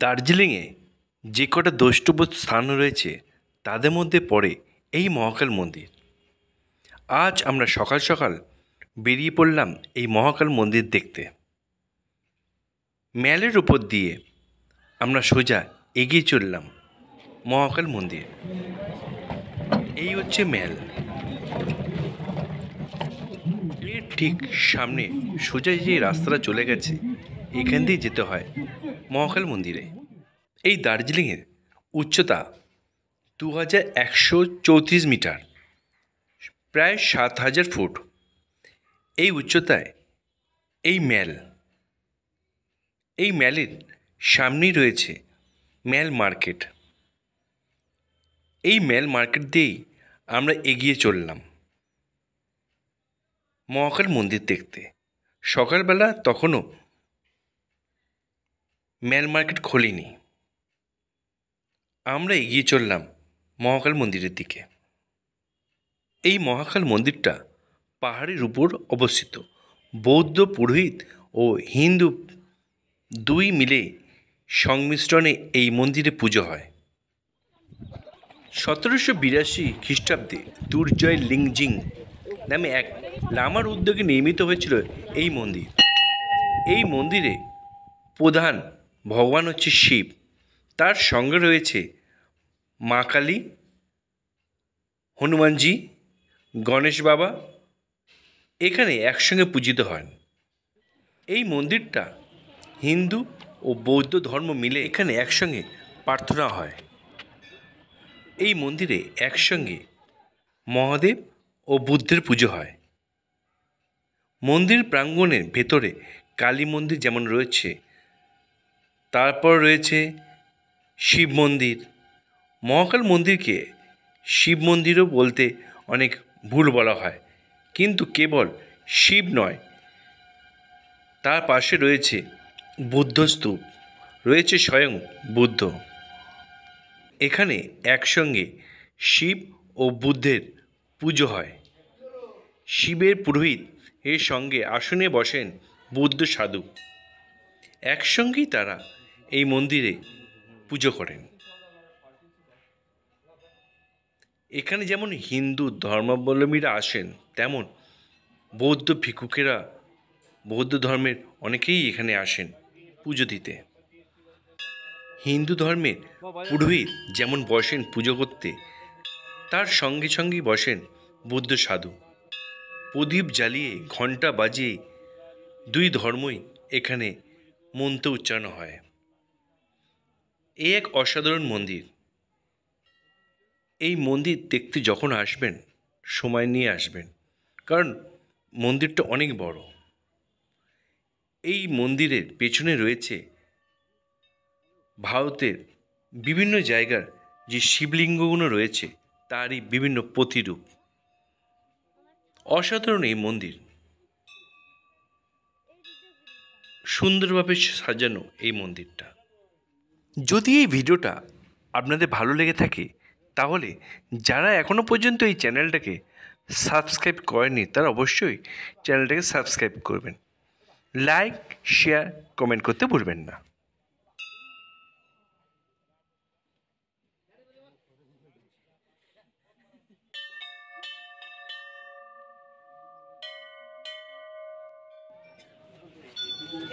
দার্জিলিংয়ে যে কটা দ্রষ্টব্য স্থান রয়েছে তাদের মধ্যে পড়ে এই মহাকাল মন্দির। আজ আমরা সকাল সকাল বেরিয়ে পড়লাম এই মহাকাল মন্দির দেখতে। ম্যালের উপর দিয়ে আমরা সোজা এগিয়ে চললাম মহাকাল মন্দির। এই হচ্ছে ম্যাল। এর ঠিক সামনে সোজা যে রাস্তাটা চলে গেছে এখান দিয়ে যেতে হয় মহাকাল মন্দিরে। এই দার্জিলিংয়ের উচ্চতা 2134 মিটার, প্রায় 7000 ফুট। এই উচ্চতায় এই ম্যাল। এই ম্যালের সামনেই রয়েছে ম্যাল মার্কেট। এই ম্যাল মার্কেট দিয়েই আমরা এগিয়ে চললাম মহাকাল মন্দির দেখতে। সকালবেলা তখনও ম্যাল মার্কেট খোলেনি। আমরা এগিয়ে চললাম মহাকাল মন্দিরের দিকে। এই মহাকাল মন্দিরটা পাহাড়ের উপর অবস্থিত। বৌদ্ধ পুরোহিত ও হিন্দু দুই মিলে সংমিশ্রণে এই মন্দিরে পুজো হয়। 1782 খ্রিস্টাব্দে দুর্জয় লিংজিং নামে এক লামার উদ্যোগে নির্মিত হয়েছিল এই মন্দির। এই মন্দিরে প্রধান ভগবান হচ্ছে শিব, তার সঙ্গে রয়েছে মা কালী, হনুমানজি, গণেশ বাবা এখানে একসঙ্গে পূজিত হন। এই মন্দিরটা হিন্দু ও বৌদ্ধ ধর্ম মিলে এখানে একসঙ্গে প্রার্থনা হয়। এই মন্দিরে একসঙ্গে মহাদেব ও বুদ্ধের পুজো হয়। মন্দির প্রাঙ্গণের ভেতরে কালী মন্দির যেমন রয়েছে, তারপর রয়েছে শিব মন্দির। মহাকাল মন্দিরকে শিব মন্দিরও বলতে অনেক ভুল বলা হয়, কিন্তু কেবল শিব নয়, তার পাশে রয়েছে বুদ্ধ স্তূপ, রয়েছে স্বয়ং বুদ্ধ। এখানে একসঙ্গে শিব ও বুদ্ধের পুজো হয়। শিবের পুরোহিত এর সঙ্গে আসনে বসেন বুদ্ধ সাধু। একসঙ্গেই তারা এই মন্দিরে পুজো করেন। এখানে যেমন হিন্দু ধর্মাবলম্বীরা আসেন, তেমন বৌদ্ধ ভিক্ষুকেরা, বৌদ্ধ ধর্মের অনেকেই এখানে আসেন পুজো দিতে। হিন্দু ধর্মের পুরোহিত যেমন বসেন পুজো করতে, তার সঙ্গে সঙ্গেই বসেন বুদ্ধ সাধু। প্রদীপ জ্বালিয়ে ঘণ্টা বাজিয়ে দুই ধর্মই এখানে মন্ত্র উচ্চারণ হয়। এই এক অসাধারণ মন্দির। এই মন্দির দেখতে যখন আসবেন সময় নিয়ে আসবেন, কারণ মন্দিরটা অনেক বড়। এই মন্দিরের পেছনে রয়েছে ভারতের বিভিন্ন জায়গার যে শিবলিঙ্গগুলো রয়েছে তারই বিভিন্ন প্রতিরূপ। অসাধারণ এই মন্দির, সুন্দরভাবে সাজানো এই মন্দিরটা। যদি এই ভিডিওটা আপনাদের ভালো লেগে থাকে তাহলে যারা এখনও পর্যন্ত এই চ্যানেলটাকে সাবস্ক্রাইব করেনি তারা অবশ্যই চ্যানেলটাকে সাবস্ক্রাইব করবেন। লাইক, শেয়ার, কমেন্ট করতে ভুলবেন না।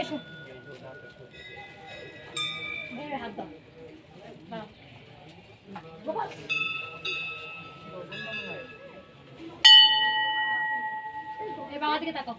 এসো হাত দাও। বাবা দিকে তাকাও।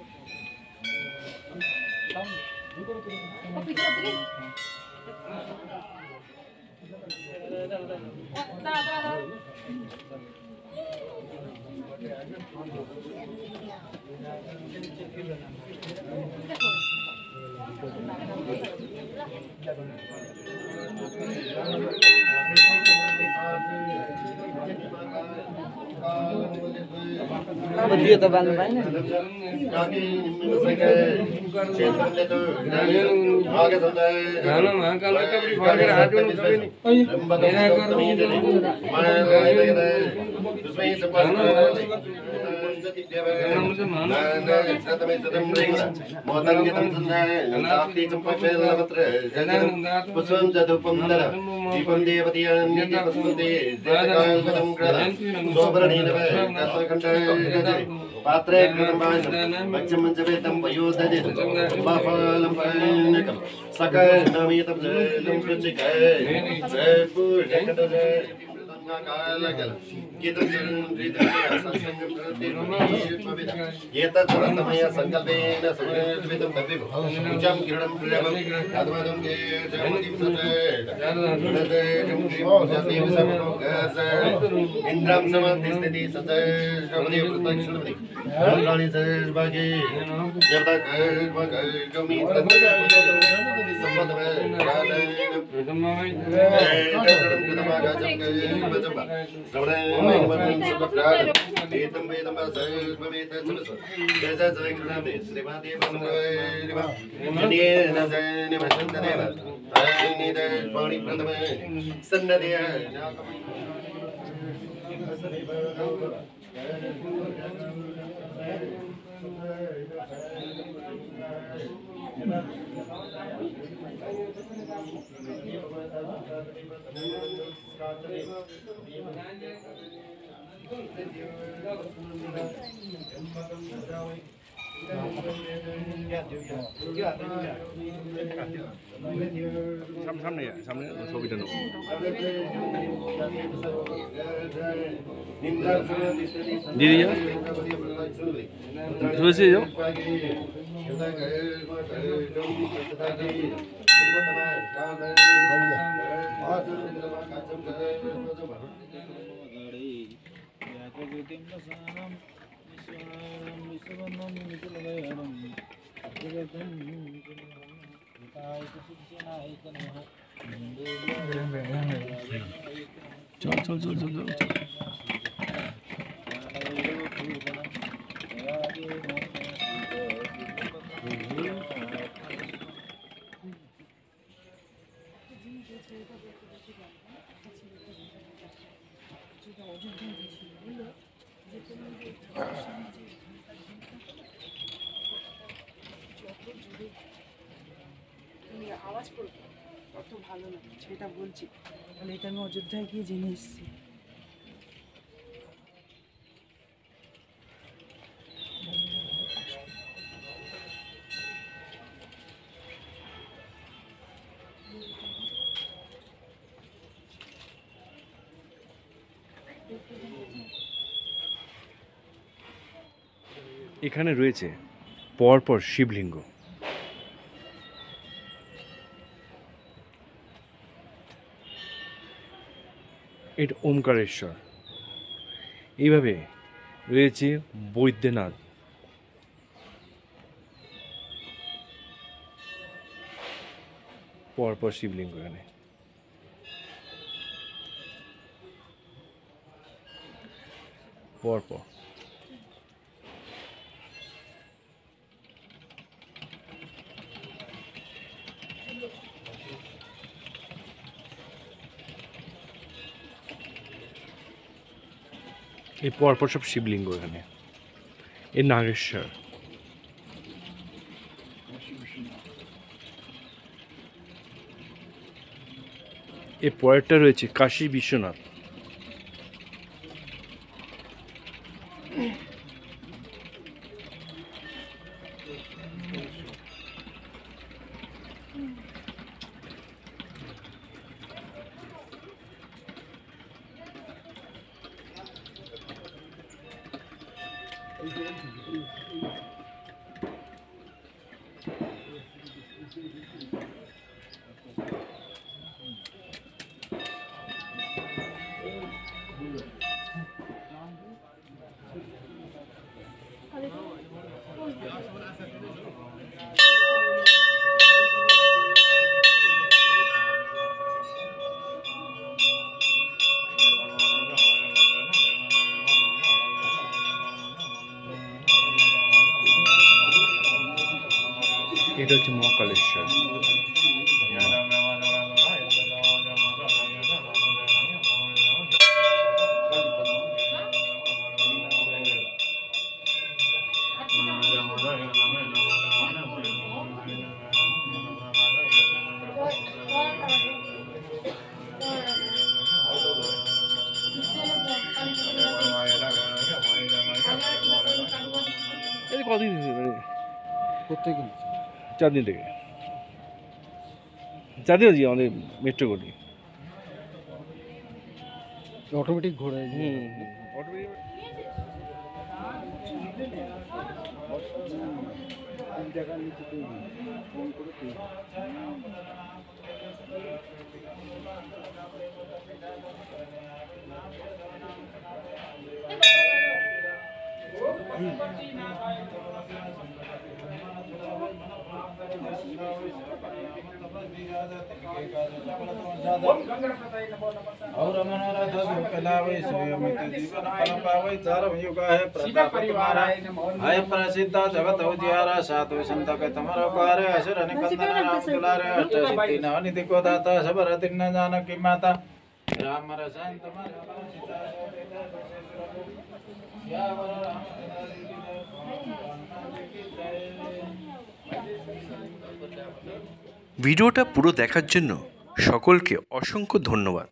Dia to ban ban. पात्रे कृतं पच्चमञ्चवेतं वयोदधितं उपाफलं पयनकं सकलनमितं जलं पृच्छिकै पूर्णकटजे कालकलं गीतं एतत्तमय संकल्पेन समन्वितं तद्विभो पूजां किरणं प्रियं अद्वैतं केशवतीं सचेत इंद्रां समतिस्थिति सचेत प्रत्यक्षमति रानी सर्वगे देवता कर्मकर्मी संपदमे সামনে ছবিটা নেব দিদি যাও শুয়েছে যাও চল চল চল চল চল আওয়াজ করবো অত ভালো না সেটা বলছি, তাহলে এটা আমি অযোধ্যায় গিয়ে জেনে এসেছি। এখানে রয়েছে পরপর শিবলিঙ্গ। এটা ওমকারেশ্বর। এইভাবে রয়েছে বৈদ্যনাথ, পরপর শিবলিঙ্গ এখানে। পরপর এই পরপর সব শিবলিঙ্গ এখানে। এ নাগেশ্বর। এ পরেরটা রয়েছে কাশী বিশ্বনাথ। এটা হচ্ছে মহাকালেশ্বর। কতদিন মানে প্রত্যেক 4 দিন থেকে 4 দিন হচ্ছে আমাদের মেট্রো গলি। অটোমেটিক ঘোরে और मनोरथ कलावै सोयमित जीवन फल पावै चारम युगा है प्रताप तुम्हारा है प्रसिद्ध जगत उजियारा साधु संत के तमरो कार्य असुर निकंदन राम दुलारे अष्ट सिद्धि नव निधि को दाता सब रति न जानकी माता राम रसायन तुम्हारा ভিডিওটা পুরো দেখার জন্য সকলকে অসংখ্য ধন্যবাদ।